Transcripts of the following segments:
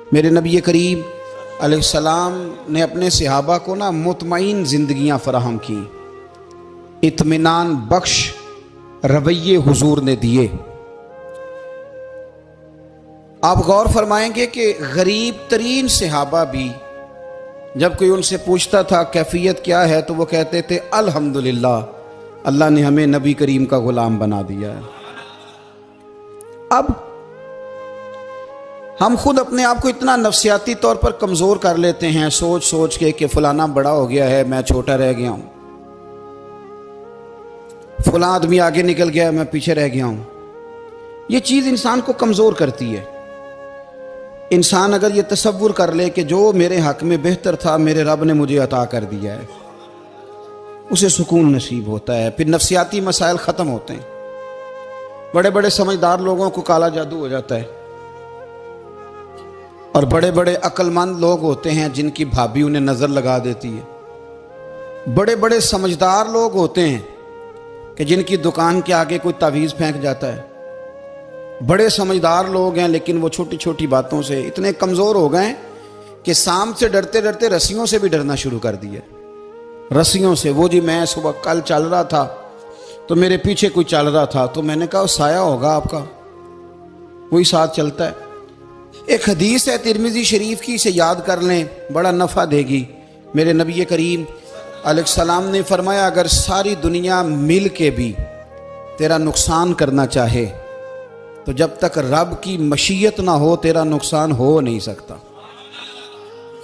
मेरे नबी करीम अलैहिस्सलाम ने अपने सहाबा को ना मुतमईन ज़िंदगियाँ फराहम की, इत्मीनान बख्श रवैये हुजूर ने दिए। आप गौर फरमाएंगे कि गरीब तरीन सहाबा भी जब कोई उनसे पूछता था कैफियत क्या है तो वो कहते थे अल्हम्दुलिल्लाह, अल्लाह ने हमें नबी करीम का गुलाम बना दिया है। अब हम खुद अपने आप को इतना नफ्सियाती तौर पर कमज़ोर कर लेते हैं सोच सोच के कि फलाना बड़ा हो गया है, मैं छोटा रह गया हूं, फला आदमी आगे निकल गया है, मैं पीछे रह गया हूं। ये चीज़ इंसान को कमज़ोर करती है। इंसान अगर ये तसव्वुर कर ले कि जो मेरे हक़ में बेहतर था मेरे रब ने मुझे अता कर दिया है, उसे सुकून नसीब होता है, फिर नफ्सियाती मसाइल ख़त्म होते हैं। बड़े बड़े समझदार लोगों को काला जादू हो जाता है और बड़े बड़े अक्लमंद लोग होते हैं जिनकी भाभी उन्हें नज़र लगा देती है। बड़े बड़े समझदार लोग होते हैं कि जिनकी दुकान के आगे कोई तावीज़ फेंक जाता है। बड़े समझदार लोग हैं लेकिन वो छोटी छोटी बातों से इतने कमज़ोर हो गए कि सांप से डरते डरते रस्सियों से भी डरना शुरू कर दिया। रस्सियों से, वो जी मैं सुबह कल चल रहा था तो मेरे पीछे कोई चल रहा था तो मैंने कहा साया होगा आपका, वही साथ चलता है। एक हदीस है तिरमिज़ी शरीफ की, इसे याद कर लें, बड़ा नफ़ा देगी। मेरे नबी करीम अलैहिस्सलाम ने फरमाया अगर सारी दुनिया मिल के भी तेरा नुकसान करना चाहे तो जब तक रब की मशीयत ना हो तेरा नुकसान हो नहीं सकता।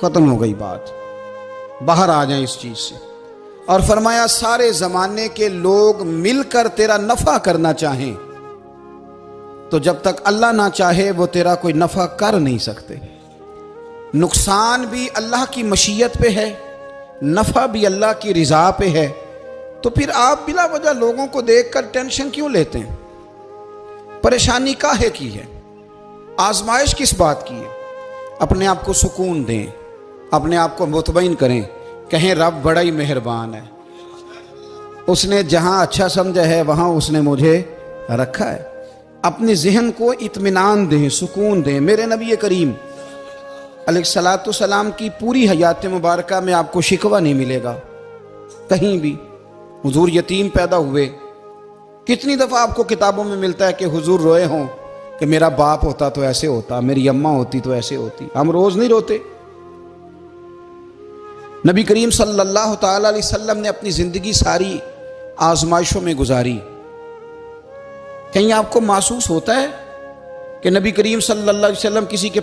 ख़त्म हो गई बात, बाहर आ जाए इस चीज़ से। और फरमाया सारे ज़माने के लोग मिलकर तेरा नफ़ा करना चाहें तो जब तक अल्लाह ना चाहे वो तेरा कोई नफ़ा कर नहीं सकते। नुकसान भी अल्लाह की मशीयत पे है, नफ़ा भी अल्लाह की रिज़ा पे है। तो फिर आप बिला वजह लोगों को देखकर टेंशन क्यों लेते हैं? परेशानी काहे की है? आजमाइश किस बात की है? अपने आप को सुकून दें, अपने आप को मुतमईन करें, कहें रब बड़ा ही मेहरबान है, उसने जहां अच्छा समझा है वहां उसने मुझे रखा है। अपने जहन को इत्मीनान दें, सुकून दें। मेरे नबी करीम अलैहिस्सलातु सलाम की पूरी हयात मुबारका में आपको शिकवा नहीं मिलेगा कहीं भी। हुजूर यतीम पैदा हुए, कितनी दफ़ा आपको किताबों में मिलता है कि हुजूर रोए हों कि मेरा बाप होता तो ऐसे होता, मेरी अम्मा होती तो ऐसे होती। हम रोज़ नहीं रोते। नबी करीम सल्लल्लाहु तआला अलैहि वसल्लम ने अपनी ज़िंदगी सारी आजमाइशों में गुजारी। कहीं आपको महसूस होता है कि नबी करीम सल्लल्लाहु अलैहि वसल्लम किसी के